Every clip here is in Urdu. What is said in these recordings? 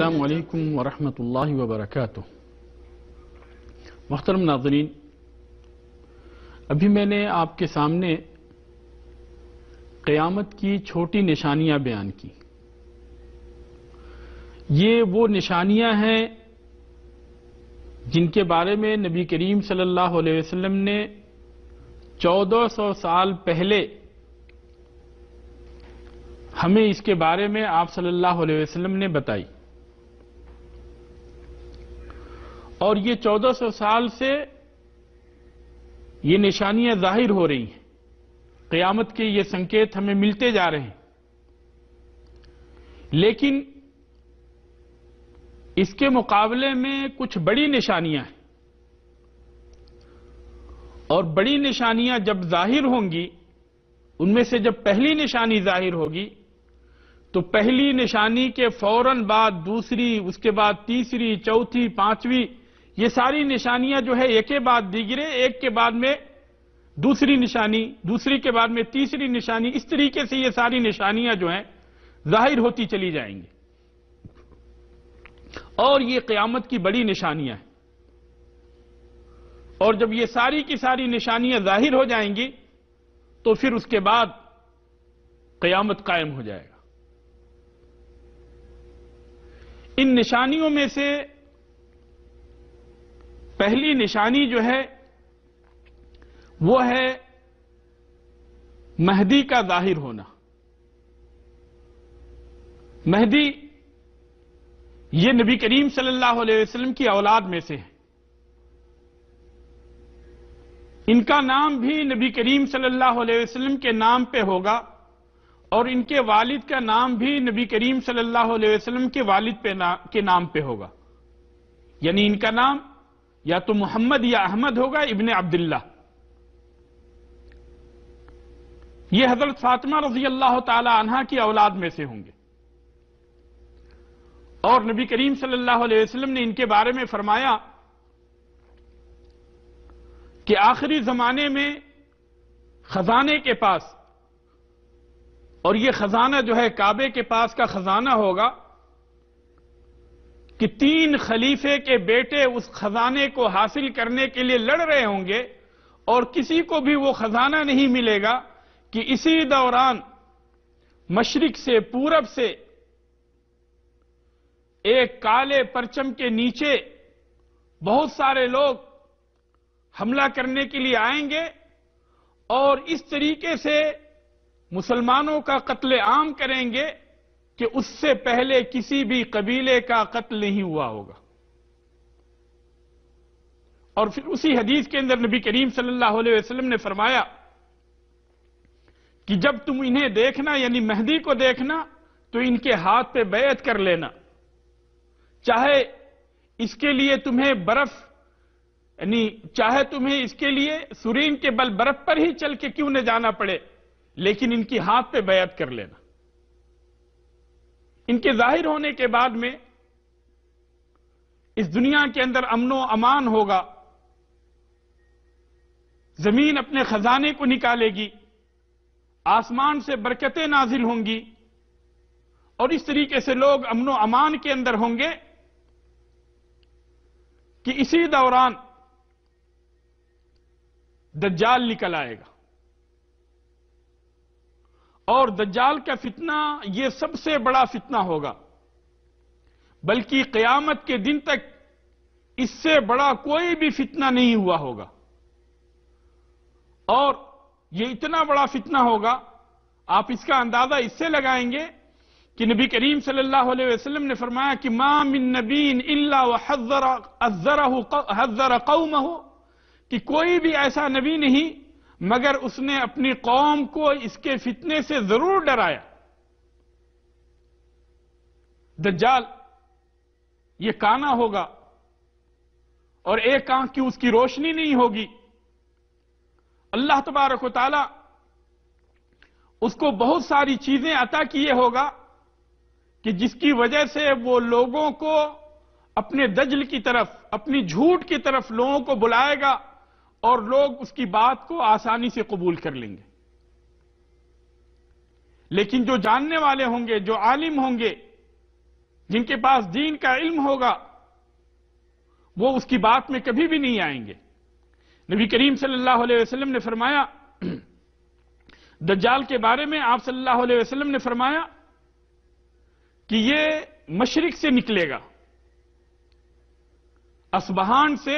السلام علیکم ورحمۃ اللہ وبرکاتہ۔ محترم ناظرین، ابھی میں نے آپ کے سامنے قیامت کی چھوٹی نشانیاں بیان کی۔ یہ وہ نشانیاں ہیں جن کے بارے میں نبی کریم صلی اللہ علیہ وسلم نے 1400 سال پہلے ہمیں اس کے بارے میں آپ صلی اللہ علیہ وسلم نے بتائی، اور یہ 1400 سال سے یہ نشانیاں ظاہر ہو رہی ہیں، قیامت کے یہ سنکیت ہمیں ملتے جا رہے ہیں۔ لیکن اس کے مقابلے میں کچھ بڑی نشانیاں ہیں، اور بڑی نشانیاں جب ظاہر ہوں گی، ان میں سے جب پہلی نشانی ظاہر ہوگی تو پہلی نشانی کے فوراً بعد دوسری، اس کے بعد تیسری، چوتھی، پانچویں، یہ ساری نشانیاں جو ہے ایک کے بعد دیگرے، ایک کے بعد میں دوسری نشانی، دوسری کے بعد میں تیسری نشانی، اس طریقے سے یہ ساری نشانیاں جو ہیں ظاہر ہوتی چلی جائیں گی، اور یہ قیامت کی بڑی نشانیاں ہیں۔ اور جب یہ ساری کی ساری نشانیاں ظاہر ہو جائیں گی تو پھر اس کے بعد قیامت قائم ہو جائے گا۔ ان نشانیوں میں سے پہلی نشانی جو ہے وہ ہے مہدی کا ظاہر ہونا۔ مہدی یہ نبی کریم صلی اللہ علیہ وسلم کی اولاد میں سے ہے۔ ان کا نام بھی نبی کریم صلی اللہ علیہ وسلم کے نام پہ ہوگا، اور ان کے والد کا نام بھی نبی کریم صلی اللہ علیہ وسلم کے والد کے نام پہ ہوگا، یعنی ان کا نام یا تو محمد یا احمد ہوگا ابن عبداللہ۔ یہ حضرت فاطمہ رضی اللہ تعالی عنہا کی اولاد میں سے ہوں گے، اور نبی کریم صلی اللہ علیہ وسلم نے ان کے بارے میں فرمایا کہ آخری زمانے میں خزانے کے پاس، اور یہ خزانہ جو ہے کعبے کے پاس کا خزانہ ہوگا، کہ 3 خلیفے کے بیٹے اس خزانے کو حاصل کرنے کے لیے لڑ رہے ہوں گے، اور کسی کو بھی وہ خزانہ نہیں ملے گا، کہ اسی دوران مشرق سے پورب سے ایک کالے پرچم کے نیچے بہت سارے لوگ حملہ کرنے کے لیے آئیں گے، اور اس طریقے سے مسلمانوں کا قتل عام کریں گے کہ اس سے پہلے کسی بھی قبیلے کا قتل نہیں ہوا ہوگا۔ اور پھر اسی حدیث کے اندر نبی کریم صلی اللہ علیہ وسلم نے فرمایا کہ جب تم انہیں دیکھنا، یعنی مہدی کو دیکھنا، تو ان کے ہاتھ پہ بیعت کر لینا، چاہے اس کے لیے تمہیں برف، یعنی چاہے تمہیں اس کے لیے سرین کے بل برف پر ہی چل کے کیوں نہ جانا پڑے، لیکن ان کی ہاتھ پہ بیعت کر لینا۔ ان کے ظاہر ہونے کے بعد میں اس دنیا کے اندر امن و امان ہوگا، زمین اپنے خزانے کو نکالے گی، آسمان سے برکتیں نازل ہوں گی، اور اس طریقے سے لوگ امن و امان کے اندر ہوں گے کہ اسی دوران دجال نکل آئے گا۔ اور دجال کا فتنہ یہ سب سے بڑا فتنہ ہوگا، بلکہ قیامت کے دن تک اس سے بڑا کوئی بھی فتنہ نہیں ہوا ہوگا۔ اور یہ اتنا بڑا فتنہ ہوگا، آپ اس کا اندازہ اس سے لگائیں گے کہ نبی کریم صلی اللہ علیہ وسلم نے فرمایا کہ ما من نبی الا وحذر قومہ، کہ کوئی بھی ایسا نبی نہیں مگر اس نے اپنی قوم کو اس کے فتنے سے ضرور ڈرایا۔ دجال یہ کانا ہوگا، اور ایک آنکھ کی اس کی روشنی نہیں ہوگی۔ اللہ تبارک و تعالی اس کو بہت ساری چیزیں عطا کیے ہوگا کہ جس کی وجہ سے وہ لوگوں کو اپنے دجل کی طرف، اپنی جھوٹ کی طرف لوگوں کو بلائے گا، اور لوگ اس کی بات کو آسانی سے قبول کر لیں گے۔ لیکن جو جاننے والے ہوں گے، جو عالم ہوں گے، جن کے پاس دین کا علم ہوگا وہ اس کی بات میں کبھی بھی نہیں آئیں گے۔ نبی کریم صلی اللہ علیہ وسلم نے فرمایا دجال کے بارے میں، آپ صلی اللہ علیہ وسلم نے فرمایا کہ یہ مشرق سے نکلے گا، اصبہان سے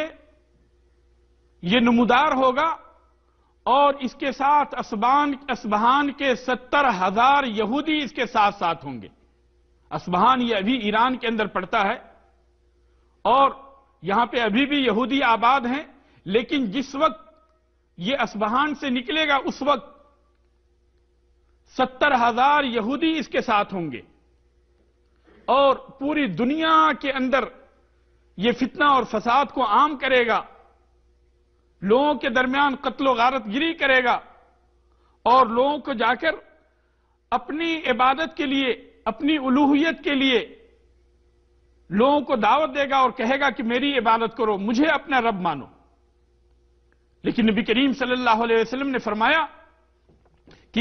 یہ نمودار ہوگا، اور اس کے ساتھ اصبہان کے 70,000 یہودی اس کے ساتھ ساتھ ہوں گے۔ اصبہان یہ ابھی ایران کے اندر پڑتا ہے اور یہاں پہ ابھی بھی یہودی آباد ہیں، لیکن جس وقت یہ اصبہان سے نکلے گا اس وقت 70,000 یہودی اس کے ساتھ ہوں گے، اور پوری دنیا کے اندر یہ فتنہ اور فساد کو عام کرے گا، لوگوں کے درمیان قتل و غارت گری کرے گا، اور لوگوں کو جا کر اپنی عبادت کے لیے، اپنی الوہیت کے لیے لوگوں کو دعوت دے گا اور کہے گا کہ میری عبادت کرو، مجھے اپنا رب مانو۔ لیکن نبی کریم صلی اللہ علیہ وسلم نے فرمایا کہ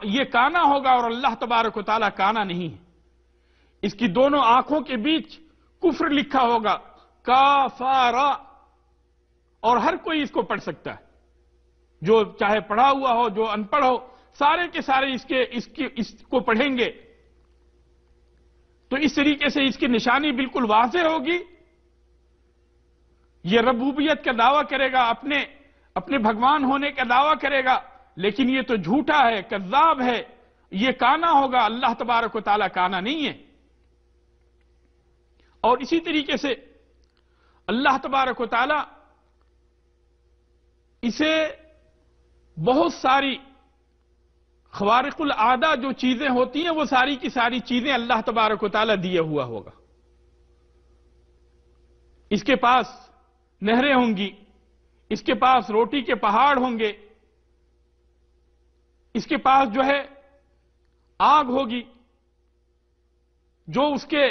یہ کانا ہوگا، اور اللہ تبارک و تعالیٰ کانا نہیں ہے۔ اس کی دونوں آنکھوں کے بیچ کفر لکھا ہوگا، کافارا، اور ہر کوئی اس کو پڑھ سکتا ہے، جو چاہے پڑھا ہوا ہو، جو ان پڑھ ہو، سارے کے سارے اس کو پڑھیں گے۔ تو اس طریقے سے اس کی نشانی بالکل واضح ہوگی۔ یہ ربوبیت کا دعویٰ کرے گا، اپنے بھگوان ہونے کا دعویٰ کرے گا، لیکن یہ تو جھوٹا ہے، کذاب ہے، یہ کانا ہوگا، اللہ تبارک و تعالیٰ کانا نہیں ہے۔ اور اسی طریقے سے اللہ تبارک و تعالیٰ اسے بہت ساری خوارق العادہ جو چیزیں ہوتی ہیں وہ ساری کی ساری چیزیں اللہ تبارک و تعالیٰ دیے ہوا ہوگا۔ اس کے پاس نہریں ہوں گی، اس کے پاس روٹی کے پہاڑ ہوں گے، اس کے پاس جو ہے آگ ہوگی، جو اس کے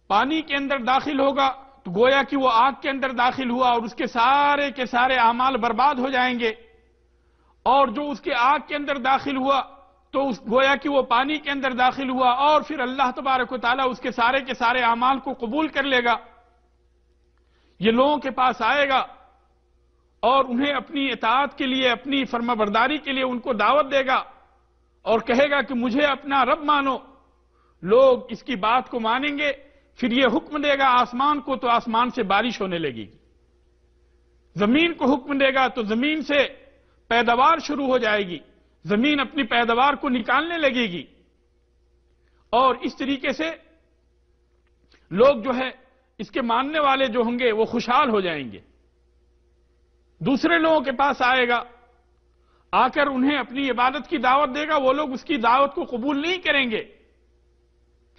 پانی کے اندر داخل ہوگا تو گویا کہ وہ آگ کے اندر داخل ہوا اور اس کے سارے اعمال برباد ہو جائیں گے، اور جو اس کے آگ کے اندر داخل ہوا تو گویا کہ وہ پانی کے اندر داخل ہوا، اور پھر اللہ تبارک و تعالیٰ اس کے سارے اعمال کو قبول کر لے گا۔ یہ لوگوں کے پاس آئے گا اور انہیں اپنی اطاعت کے لیے، اپنی فرما برداری کے لیے ان کو دعوت دے گا اور کہے گا کہ مجھے اپنا رب مانو۔ لوگ اس کی بات کو مانیں گے، پھر یہ حکم دے گا آسمان کو تو آسمان سے بارش ہونے لگے گی، زمین کو حکم دے گا تو زمین سے پیداوار شروع ہو جائے گی، زمین اپنی پیداوار کو نکالنے لگے گی، اور اس طریقے سے لوگ جو ہے اس کے ماننے والے جو ہوں گے وہ خوشحال ہو جائیں گے۔ دوسرے لوگوں کے پاس آئے گا، آ کر انہیں اپنی عبادت کی دعوت دے گا، وہ لوگ اس کی دعوت کو قبول نہیں کریں گے،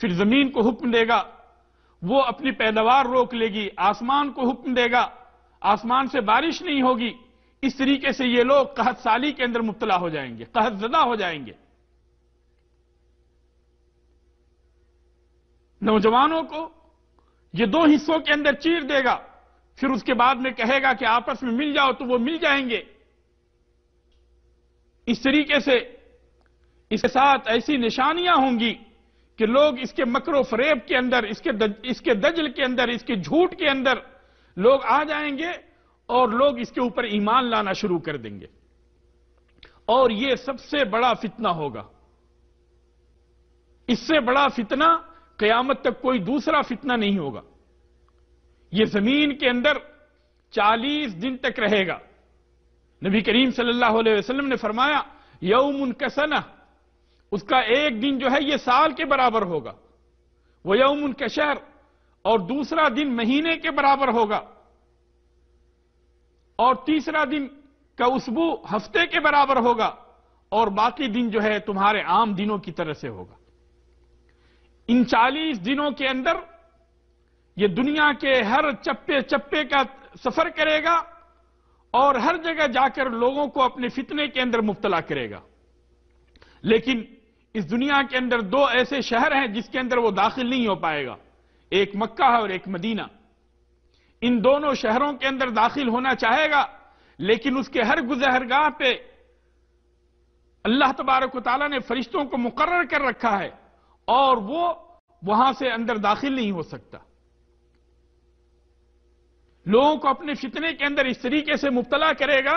پھر زمین کو حکم دے گا، وہ اپنی پیداوار روک لے گی، آسمان کو حکم دے گا، آسمان سے بارش نہیں ہوگی۔ اس طریقے سے یہ لوگ قحط سالی کے اندر مبتلا ہو جائیں گے، قحط زدہ ہو جائیں گے۔ نوجوانوں کو یہ دو حصوں کے اندر چیر دے گا، پھر اس کے بعد میں کہے گا کہ آپس میں مل جاؤ تو وہ مل جائیں گے۔ اس طریقے سے اس کے ساتھ ایسی نشانیاں ہوں گی کہ لوگ اس کے مکر و فریب کے اندر، اس کے دجل کے اندر، اس کے جھوٹ کے اندر لوگ آ جائیں گے اور لوگ اس کے اوپر ایمان لانا شروع کر دیں گے، اور یہ سب سے بڑا فتنہ ہوگا۔ اس سے بڑا فتنہ قیامت تک کوئی دوسرا فتنہ نہیں ہوگا۔ یہ زمین کے اندر 40 دن تک رہے گا۔ نبی کریم صلی اللہ علیہ وسلم نے فرمایا یوم کسنہ، اس کا ایک دن جو ہے یہ سال کے برابر ہوگا، وہ یوم کشہر، اور دوسرا دن مہینے کے برابر ہوگا، اور تیسرا دن کا اسبوع ہفتے کے برابر ہوگا، اور باقی دن جو ہے تمہارے عام دنوں کی طرح سے ہوگا۔ ان 40 دنوں کے اندر یہ دنیا کے ہر چپے کا سفر کرے گا اور ہر جگہ جا کر لوگوں کو اپنے فتنے کے اندر مبتلا کرے گا، لیکن اس دنیا کے اندر 2 ایسے شہر ہیں جس کے اندر وہ داخل نہیں ہو پائے گا، ایک مکہ ہے اور ایک مدینہ۔ ان دونوں شہروں کے اندر داخل ہونا چاہے گا، لیکن اس کے ہر گزرگاہ پہ اللہ تبارک و تعالیٰ نے فرشتوں کو مقرر کر رکھا ہے، اور وہ وہاں سے اندر داخل نہیں ہو سکتا. لوگوں کو اپنے فتنے کے اندر اس طریقے سے مبتلا کرے گا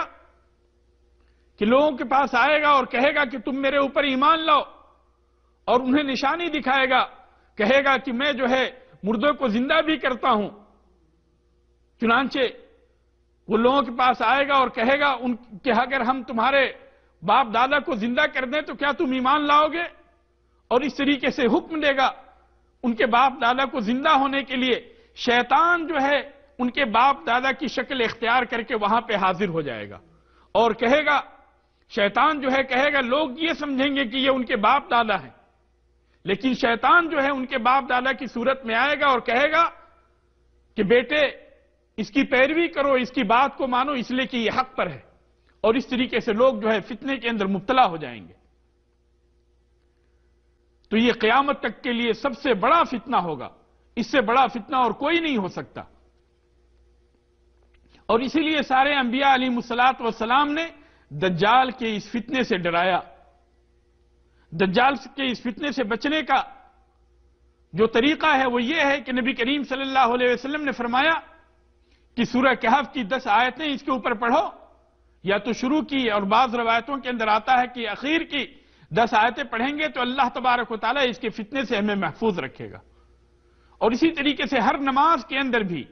کہ لوگوں کے پاس آئے گا اور کہے گا کہ تم میرے اوپر ایمان لاؤ، اور انہیں نشانی دکھائے گا، کہے گا کہ میں جو ہے مردوں کو زندہ بھی کرتا ہوں. چنانچہ وہ لوگوں کے پاس آئے گا اور کہے گا کہ اگر ہم تمہارے باپ دادا کو زندہ کر دیں تو کیا تم ایمان لاؤ گے؟ اور اس طریقے سے حکم دے گا ان کے باپ دادا کو زندہ ہونے کے لیے. شیطان جو ہے ان کے باپ دادا کی شکل اختیار کر کے وہاں پہ حاضر ہو جائے گا اور کہے گا، شیطان جو ہے کہے گا لوگ یہ سمجھیں گے کہ یہ ان کے باپ دادا ہیں، لیکن شیطان جو ہے ان کے باپ دادا کی صورت میں آئے گا اور کہے گا کہ بیٹے اس کی پیروی کرو، اس کی بات کو مانو، اس لیے کہ یہ حق پر ہے. اور اس طریقے سے لوگ جو ہے فتنے کے اندر مبتلا ہو جائیں گے. تو یہ قیامت تک کے لیے سب سے بڑا فتنہ ہوگا. اس سے بڑا فتنہ اور کوئی نہیں ہو سکتا. اور اسی لیے سارے انبیاء علیہ الصلوۃ والسلام نے دجال کے اس فتنے سے ڈرایا. دجال کے اس فتنے سے بچنے کا جو طریقہ ہے وہ یہ ہے کہ نبی کریم صلی اللہ علیہ وسلم نے فرمایا کہ سورہ کہف کی 10 آیتیں اس کے اوپر پڑھو، یا تو شروع کی، اور بعض روایتوں کے اندر آتا ہے کہ اخیر کی 10 آیتیں پڑھیں گے تو اللہ تبارک و تعالیٰ اس کے فتنے سے ہمیں محفوظ رکھے گا. اور اسی طریقے سے ہر نماز کے اندر بھی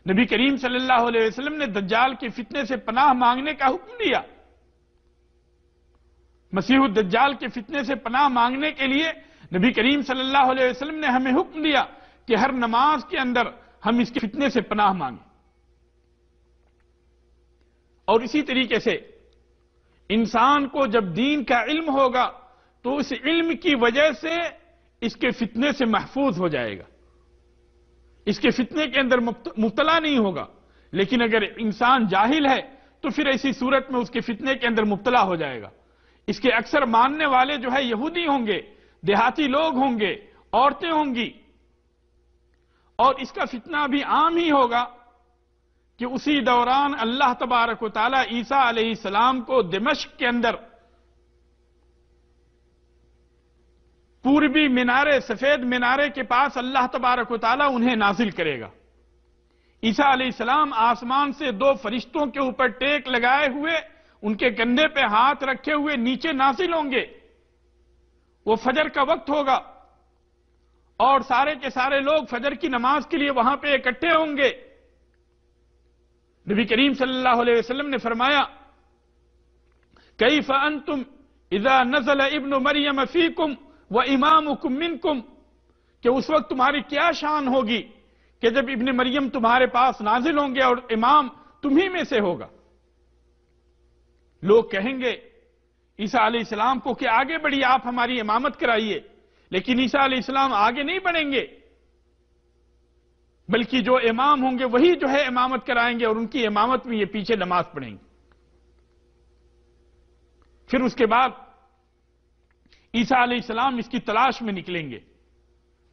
نبی کریم صلی اللہ علیہ وسلم نے دجال کے فتنے سے پناہ مانگنے کا حکم دیا. مسیح الدجال کے فتنے سے پناہ مانگنے کے لیے نبی کریم صلی اللہ علیہ وسلم نے ہمیں حکم دیا کہ ہر نماز کے اندر ہم اس کے فتنے سے پناہ مانگیں. اور اسی طریقے سے انسان کو جب دین کا علم ہوگا تو اس علم کی وجہ سے اس کے فتنے سے محفوظ ہو جائے گا، اس کے فتنے کے اندر مبتلا نہیں ہوگا. لیکن اگر انسان جاہل ہے تو پھر ایسی صورت میں اس کے فتنے کے اندر مبتلا ہو جائے گا. اس کے اکثر ماننے والے جو ہے یہودی ہوں گے، دیہاتی لوگ ہوں گے، عورتیں ہوں گی، اور اس کا فتنہ بھی عام ہی ہوگا کہ اسی دوران اللہ تبارک و تعالیٰ عیسیٰ علیہ السلام کو دمشق کے اندر پوربی مینارے، سفید مینارے کے پاس اللہ تبارک و تعالیٰ انہیں نازل کرے گا. عیسیٰ علیہ السلام آسمان سے 2 فرشتوں کے اوپر ٹیک لگائے ہوئے، ان کے کندھے پہ ہاتھ رکھے ہوئے نیچے نازل ہوں گے. وہ فجر کا وقت ہوگا اور سارے کے سارے لوگ فجر کی نماز کے لیے وہاں پہ اکٹھے ہوں گے. نبی کریم صلی اللہ علیہ وسلم نے فرمایا کیف انتم اذا نزل ابن مریم فیکم وامامکم منکم، کہ اس وقت تمہاری کیا شان ہوگی کہ جب ابن مریم تمہارے پاس نازل ہوں گے اور امام تمہیں میں سے ہوگا. لوگ کہیں گے عیسیٰ علیہ السلام کو کہ آگے بڑھی، آپ ہماری امامت کرائیے. لیکن عیسیٰ علیہ السلام آگے نہیں بڑھیں گے، بلکہ جو امام ہوں گے وہی جو ہے امامت کرائیں گے، اور ان کی امامت میں یہ پیچھے نماز پڑھیں گے. پھر اس کے بعد عیسیٰ علیہ السلام اس کی تلاش میں نکلیں گے،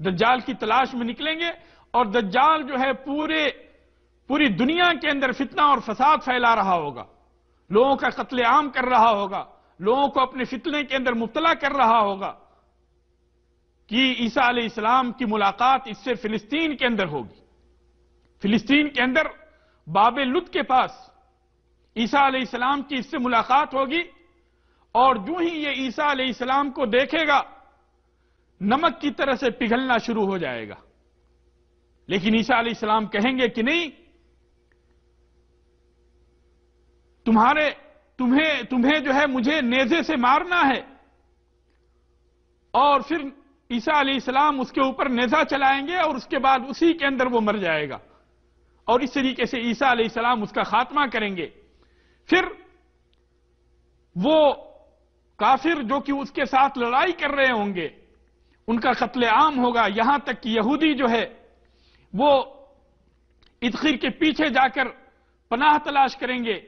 دجال کی تلاش میں نکلیں گے، اور دجال جو ہے پوری دنیا کے اندر فتنہ اور فساد پھیلا رہا ہوگا، لوگوں کا قتل عام کر رہا ہوگا، لوگوں کو اپنے فتنے کے اندر مبتلا کر رہا ہوگا. کہ عیسیٰ علیہ السلام کی ملاقات اس سے فلسطین کے اندر ہوگی. فلسطین کے اندر باب لد کے پاس عیسیٰ علیہ السلام کی اس سے ملاقات ہوگی، اور جو ہی یہ عیسیٰ علیہ السلام کو دیکھے گا نمک کی طرح سے پگھلنا شروع ہو جائے گا. لیکن عیسیٰ علیہ السلام کہیں گے کہ نہیں، تمہیں جو ہے مجھے نیزے سے مارنا ہے. اور پھر عیسیٰ علیہ السلام اس کے اوپر نیزہ چلائیں گے اور اس کے بعد اسی کے اندر وہ مر جائے گا، اور اس طریقے سے عیسیٰ علیہ السلام اس کا خاتمہ کریں گے. پھر وہ کافر جو کہ اس کے ساتھ لڑائی کر رہے ہوں گے ان کا قتل عام ہوگا، یہاں تک کہ یہودی جو ہے وہ ادخیر کے پیچھے جا کر پناہ تلاش کریں گے،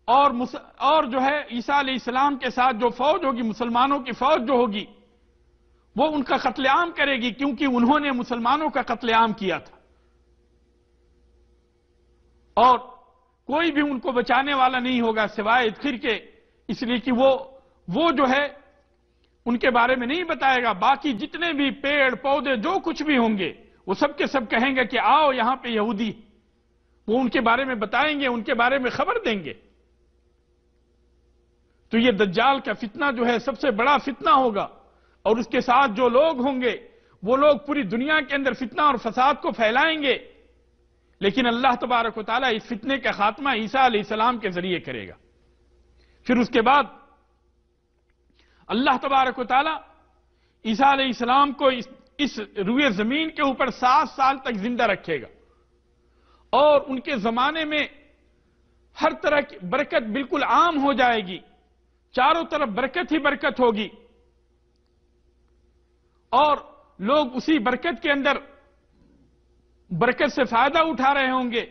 اور جو ہے عیسیٰ علیہ السلام کے ساتھ جو فوج ہوگی، مسلمانوں کی فوج جو ہوگی، وہ ان کا قتل عام کرے گی، کیونکہ انہوں نے مسلمانوں کا قتل عام کیا تھا. اور کوئی بھی ان کو بچانے والا نہیں ہوگا سوائے ادخیر کے، اس لیے کہ وہ جو ہے ان کے بارے میں نہیں بتائے گا. باقی جتنے بھی پیڑ پودے جو کچھ بھی ہوں گے وہ سب کے سب کہیں گے کہ آؤ یہاں پہ یہودی. وہ ان کے بارے میں بتائیں گے, ان کے بارے میں خبر دیں گے. تو یہ دجال کا فتنہ جو ہے سب سے بڑا فتنہ ہوگا, اور اس کے ساتھ جو لوگ ہوں گے وہ لوگ پوری دنیا کے اندر فتنہ اور فساد کو پھیلائیں گے. لیکن اللہ تبارک و تعالیٰ اس فتنے کا خاتمہ عیسیٰ علیہ السلام کے ذریعے کرے گا. پھر اس کے بعد اللہ تبارک و تعالیٰ عیسیٰ علیہ السلام کو اس روئے زمین کے اوپر 7 سال تک زندہ رکھے گا, اور ان کے زمانے میں ہر طرح کی برکت بالکل عام ہو جائے گی. چاروں طرف برکت ہی برکت ہوگی, اور لوگ اسی برکت کے اندر برکت سے فائدہ اٹھا رہے ہوں گے,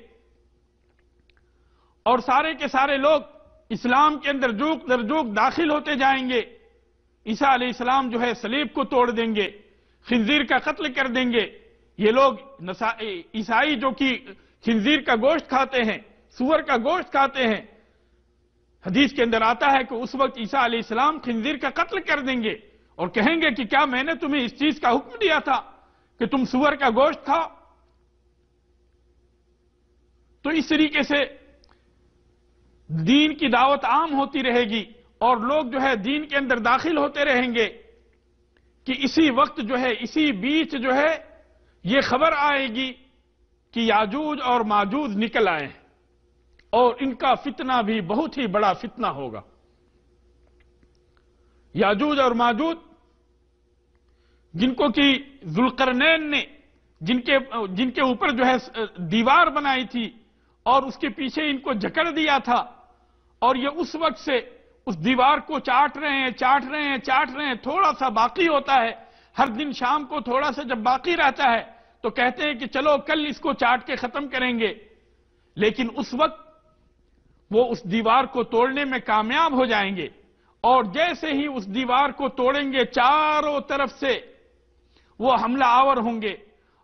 اور سارے کے سارے لوگ اسلام کے اندر جوک در جوک داخل ہوتے جائیں گے. عیسیٰ علیہ السلام جو ہے صلیب کو توڑ دیں گے, خنزیر کا قتل کر دیں گے. یہ لوگ عیسائی جو کہ خنزیر کا گوشت کھاتے ہیں, سور کا گوشت کھاتے ہیں, حدیث کے اندر آتا ہے کہ اس وقت عیسیٰ علیہ السلام خنزیر کا قتل کر دیں گے اور کہیں گے کہ کیا میں نے تمہیں اس چیز کا حکم دیا تھا کہ تم سور کا گوشت کھاؤ. تو اس طریقے سے دین کی دعوت عام ہوتی رہے گی, اور لوگ جو ہے دین کے اندر داخل ہوتے رہیں گے کہ اسی وقت جو ہے, اسی بیچ جو ہے یہ خبر آئے گی کہ یاجوج اور ماجوج نکل آئے ہیں, اور ان کا فتنہ بھی بہت ہی بڑا فتنہ ہوگا. یاجوج اور ماجوج جن کو کہ ذوالقرنین نے جن کے اوپر جو ہے دیوار بنائی تھی اور اس کے پیچھے ان کو جکڑ دیا تھا, اور یہ اس وقت سے اس دیوار کو چاٹ رہے ہیں, تھوڑا سا باقی ہوتا ہے. ہر دن شام کو تھوڑا سا جب باقی رہتا ہے تو کہتے ہیں کہ چلو کل اس کو چاٹ کے ختم کریں گے, لیکن اس وقت وہ اس دیوار کو توڑنے میں کامیاب ہو جائیں گے, اور جیسے ہی اس دیوار کو توڑیں گے چاروں طرف سے وہ حملہ آور ہوں گے,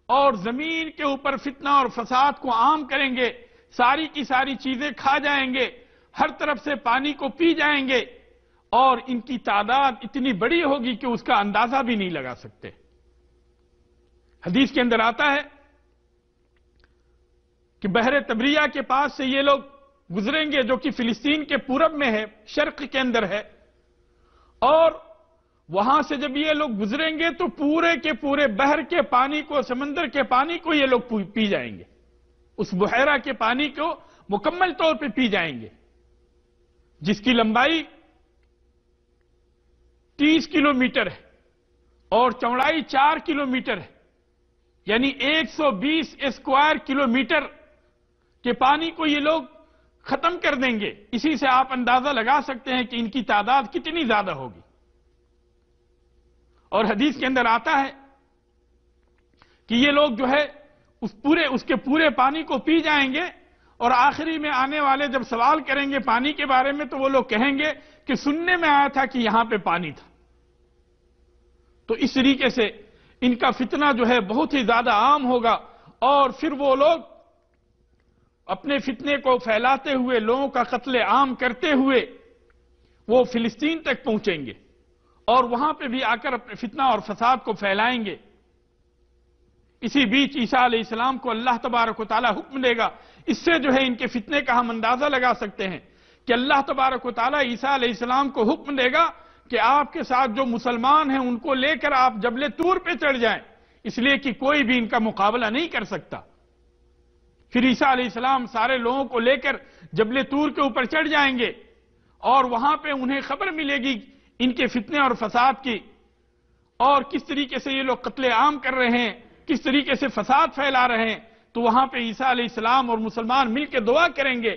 اور زمین کے اوپر فتنہ اور فساد کو عام کریں گے. ساری کی ساری چیزیں کھا جائیں گے, ہر طرف سے پانی کو پی جائیں گے, اور ان کی تعداد اتنی بڑی ہوگی کہ اس کا اندازہ بھی نہیں لگا سکتے. حدیث کے اندر آتا ہے کہ بحر تبریہ کے پاس سے یہ لوگ گزریں گے, جو کہ فلسطین کے پورب میں ہے, شرق کے اندر ہے, اور وہاں سے جب یہ لوگ گزریں گے تو پورے کے پورے بحر کے پانی کو, سمندر کے پانی کو یہ لوگ پی جائیں گے. اس بحیرہ کے پانی کو مکمل طور پہ پی جائیں گے, جس کی لمبائی 30 کلومیٹر ہے اور چوڑائی 4 کلومیٹر ہے, یعنی 120 اسکوائر کلومیٹر کے پانی کو یہ لوگ ختم کر دیں گے. اسی سے آپ اندازہ لگا سکتے ہیں کہ ان کی تعداد کتنی زیادہ ہوگی. اور حدیث کے اندر آتا ہے کہ یہ لوگ جو ہے اس کے پورے پانی کو پی جائیں گے, اور آخری میں آنے والے جب سوال کریں گے پانی کے بارے میں تو وہ لوگ کہیں گے کہ سننے میں آیا تھا کہ یہاں پہ پانی تھا. تو اس طریقے سے ان کا فتنہ جو ہے بہت ہی زیادہ عام ہوگا, اور پھر وہ لوگ اپنے فتنے کو پھیلاتے ہوئے, لوگوں کا قتل عام کرتے ہوئے وہ فلسطین تک پہنچیں گے, اور وہاں پہ بھی آ کر اپنے فتنہ اور فساد کو پھیلائیں گے. اسی بیچ عیسیٰ علیہ السلام کو اللہ تبارک و تعالیٰ حکم دے گا. اس سے جو ہے ان کے فتنے کا ہم اندازہ لگا سکتے ہیں کہ اللہ تبارک و تعالیٰ عیسیٰ علیہ السلام کو حکم دے گا کہ آپ کے ساتھ جو مسلمان ہیں ان کو لے کر آپ جبل طور پہ چڑھ جائیں, اس لیے کہ کوئی بھی ان کا مقابلہ نہیں کر سکتا. پھر عیسیٰ علیہ السلام سارے لوگوں کو لے کر جبل طور کے اوپر چڑھ جائیں گے, اور وہاں پہ انہیں خبر ملے گی ان کے فتنے اور فساد کی, اور کس طریقے سے یہ لوگ قتل عام کر رہے ہیں, کس طریقے سے فساد پھیلا رہے ہیں. تو وہاں پہ عیسیٰ علیہ السلام اور مسلمان مل کے دعا کریں گے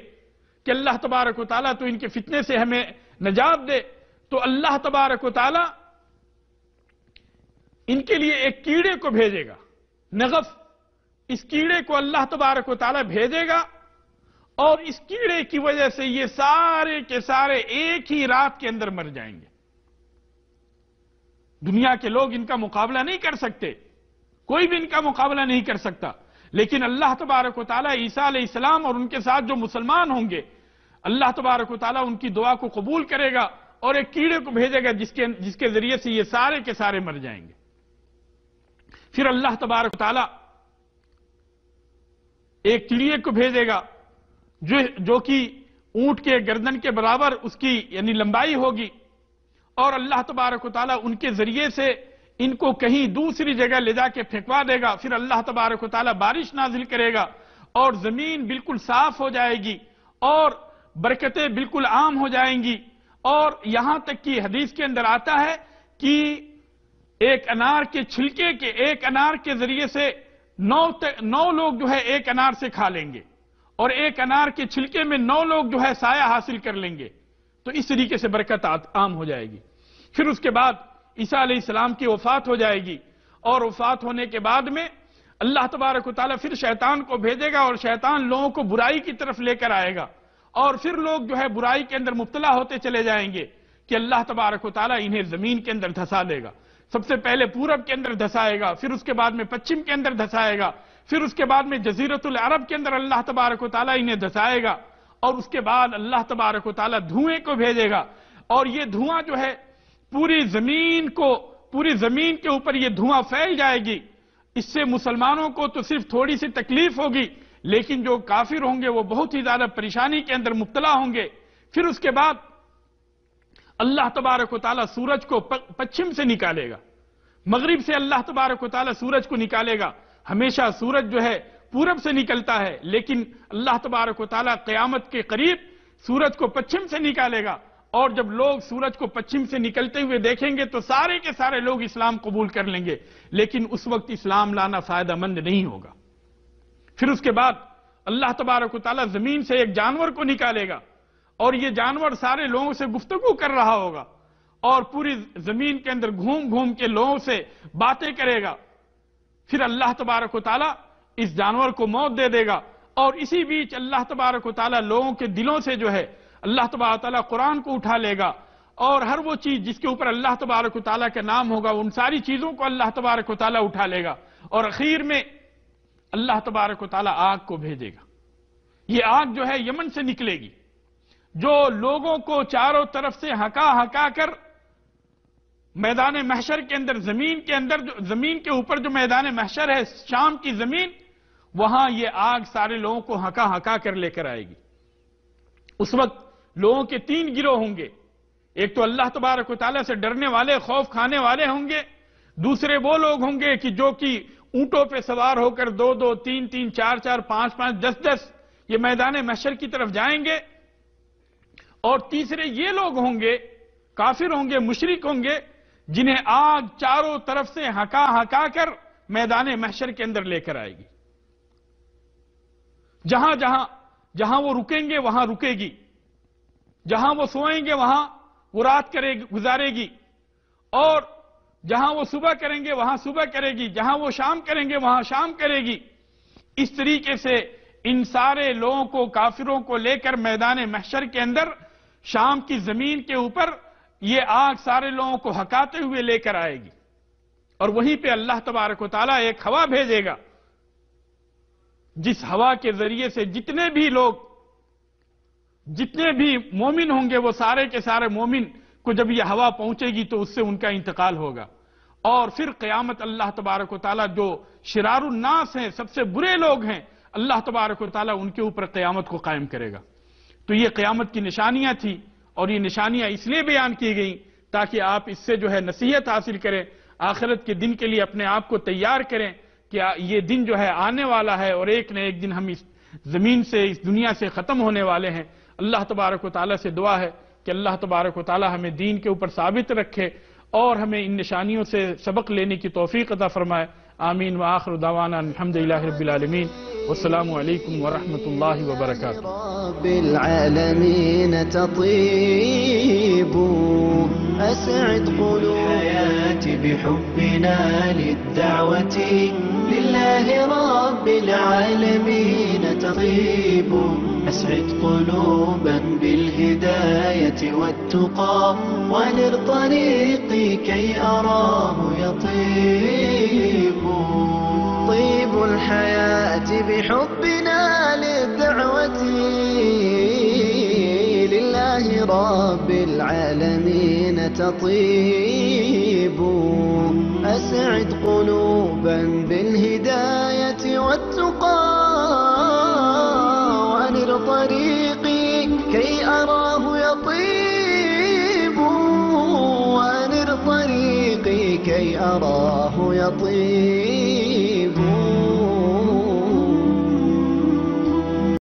کہ اللہ تبارک و تعالیٰ تو ان کے فتنے سے ہمیں نجات دے. تو اللہ تبارک و تعالیٰ ان کے لیے ایک کیڑے کو بھیجے گا, نغف. اس کیڑے کو اللہ تبارک و تعالیٰ بھیجے گا, اور اس کیڑے کی وجہ سے یہ سارے کے سارے ایک ہی رات کے اندر مر جائیں گے. دنیا کے لوگ ان کا مقابلہ نہیں کر سکتے, کوئی بھی ان کا مقابلہ نہیں کر سکتا. لیکن اللہ تبارک و تعالیٰ عیسیٰ علیہ السلام اور ان کے ساتھ جو مسلمان ہوں گے, اللہ تبارک و تعالیٰ ان کی دعا کو قبول کرے گا, اور ایک کیڑے کو بھیجے گا جس کے ذریعے سے یہ سارے کے سارے مر جائیں گے. پھر اللہ تبارک و تعالی ایک چڑیے کو بھیجے گا جو کہ اونٹ کے گردن کے برابر اس کی یعنی لمبائی ہوگی, اور اللہ تبارک و تعالی ان کے ذریعے سے ان کو کہیں دوسری جگہ لے جا کے پھینکوا دے گا. پھر اللہ تبارک و تعالی بارش نازل کرے گا اور زمین بالکل صاف ہو جائے گی اور برکتیں بالکل عام ہو جائیں گی. اور یہاں تک کہ حدیث کے اندر آتا ہے کہ ایک انار کے چھلکے کے ایک انار کے ذریعے سے 9 لوگ جو ہے ایک انار سے کھا لیں گے, اور ایک انار کے چھلکے میں 9 لوگ جو ہے سایہ حاصل کر لیں گے. تو اس طریقے سے برکت عام ہو جائے گی. پھر اس کے بعد عیسیٰ علیہ السلام کی وفات ہو جائے گی, اور وفات ہونے کے بعد میں اللہ تبارک و تعالیٰ پھر شیطان کو بھیجے گا, اور شیطان لوگوں کو برائی کی طرف لے کر آئے گا, اور پھر لوگ جو ہے برائی کے اندر مبتلا ہوتے چلے جائیں گے کہ اللہ تبارک و تعالیٰ انہیں زمین کے اندر دھسا دے گا. سب سے پہلے پورب کے اندر دھسائے گا, پھر اس کے بعد میں پچھم کے اندر دھسائے گا, پھر اس کے بعد میں جزیرت العرب کے اندر اللہ تبارک و تعالیٰ انہیں دھسائے گا, اور اس کے بعد اللہ تبارک و تعالیٰ دھوئیں کو بھیجے گا, اور یہ دھواں جو ہے پوری زمین کے اوپر یہ دھواں پھیل جائے گی. اس سے مسلمانوں کو تو صرف تھوڑی سی تکلیف ہوگی, لیکن جو کافر ہوں گے وہ بہت ہی زیادہ پریشانی کے اندر مبتلا ہوں گے. پھر اس کے بعد اللہ تبارک و تعالیٰ سورج کو پچھم سے نکالے گا, مغرب سے اللہ تبارک و تعالیٰ سورج کو نکالے گا. ہمیشہ سورج جو ہے پورب سے نکلتا ہے, لیکن اللہ تبارک و تعالیٰ قیامت کے قریب سورج کو پچھم سے نکالے گا, اور جب لوگ سورج کو پچھم سے نکلتے ہوئے دیکھیں گے تو سارے کے سارے لوگ اسلام قبول کر لیں گے, لیکن اس وقت اسلام لانا فائدہ مند نہیں ہوگا. پھر اس کے بعد اللہ تبارک و تعالیٰ زمین سے ایک جانور کو نکالے گا, اور یہ جانور سارے لوگوں سے گفتگو کر رہا ہوگا, اور پوری زمین کے اندر گھوم گھوم کے لوگوں سے باتیں کرے گا. پھر اللہ تبارک و تعالیٰ اس جانور کو موت دے دے گا, اور اسی بیچ اللہ تبارک و تعالیٰ لوگوں کے دلوں سے جو ہے اللہ تبارک و تعالیٰ قرآن کو اٹھا لے گا, اور ہر وہ چیز جس کے اوپر اللہ تبارک و تعالیٰ کا نام ہوگا ان ساری چیزوں کو اللہ تبارک و تعالیٰ اٹھا لے گا, اور اخیر میں اللہ تبارک و تعالیٰ آگ کو بھیجے گا. یہ آگ جو ہے یمن سے نکلے گی, جو لوگوں کو چاروں طرف سے ہکا کر میدان محشر کے اندر زمین کے اوپر جو میدان محشر ہے شام کی زمین, وہاں یہ آگ سارے لوگوں کو ہکا کر لے کر آئے گی. اس وقت لوگوں کے 3 گروہ ہوں گے. ایک تو اللہ تبارک و تعالیٰ سے ڈرنے والے, خوف کھانے والے ہوں گے. دوسرے وہ لوگ ہوں گے کہ جو کہ اونٹوں پہ سوار ہو کر 2-2, 3-3, 4-4, 5-5, 10-10 یہ میدان محشر کی طرف جائیں گے. اور تیسرے یہ لوگ ہوں گے, کافر ہوں گے, مشرک ہوں گے, جنہیں آگ چاروں طرف سے ہکا کر میدان محشر کے اندر لے کر آئے گی. جہاں وہ رکیں گے وہاں رکے گی, جہاں وہ سوئیں گے وہاں وہ رات گزارے گی, اور جہاں وہ صبح کریں گے وہاں صبح کرے گی, جہاں وہ شام کریں گے وہاں شام کرے گی. اس طریقے سے ان سارے لوگوں کو, کافروں کو لے کر میدان محشر کے اندر شام کی زمین کے اوپر یہ آگ سارے لوگوں کو ہکاتے ہوئے لے کر آئے گی. اور وہیں پہ اللہ تبارک و تعالیٰ ایک ہوا بھیجے گا, جس ہوا کے ذریعے سے جتنے بھی مومن ہوں گے وہ سارے کے سارے مومن کو جب یہ ہوا پہنچے گی تو اس سے ان کا انتقال ہوگا. اور پھر قیامت اللہ تبارک و تعالیٰ جو شرار الناس ہیں, سب سے برے لوگ ہیں, اللہ تبارک و تعالیٰ ان کے اوپر قیامت کو قائم کرے گا. تو یہ قیامت کی نشانیاں تھی, اور یہ نشانیاں اس لیے بیان کی گئیں تاکہ آپ اس سے جو ہے نصیحت حاصل کریں, آخرت کے دن کے لیے اپنے آپ کو تیار کریں کہ یہ دن جو ہے آنے والا ہے, اور ایک نہ ایک دن ہم اس زمین سے, اس دنیا سے ختم ہونے والے ہیں. اللہ تبارک و تعالیٰ سے دعا ہے کہ اللہ تبارک و تعالیٰ ہمیں دین کے اوپر ثابت رکھے اور ہمیں ان نشانیوں سے سبق لینے کی توفیق عطا فرمائے. آمین. وآخر دعوانا الحمدللہ رب العالمین, والسلام علیکم ورحمۃ اللہ وبرکاتہ. رب العالمین تطيب أسعد قلوب الحياة بحبنا للدعوة لله رب العالمين تطيب أسعد قلوبا بالهداية والتقى ونر طريقي كي أراه يطيب. طيب الحياة بحبنا للدعوة لله رب العالمين. تطيب أسعد قلوبا بالهداية والتقى وأنر طريقي كي أراه يطيب وأنر طريقي كي أراه يطيب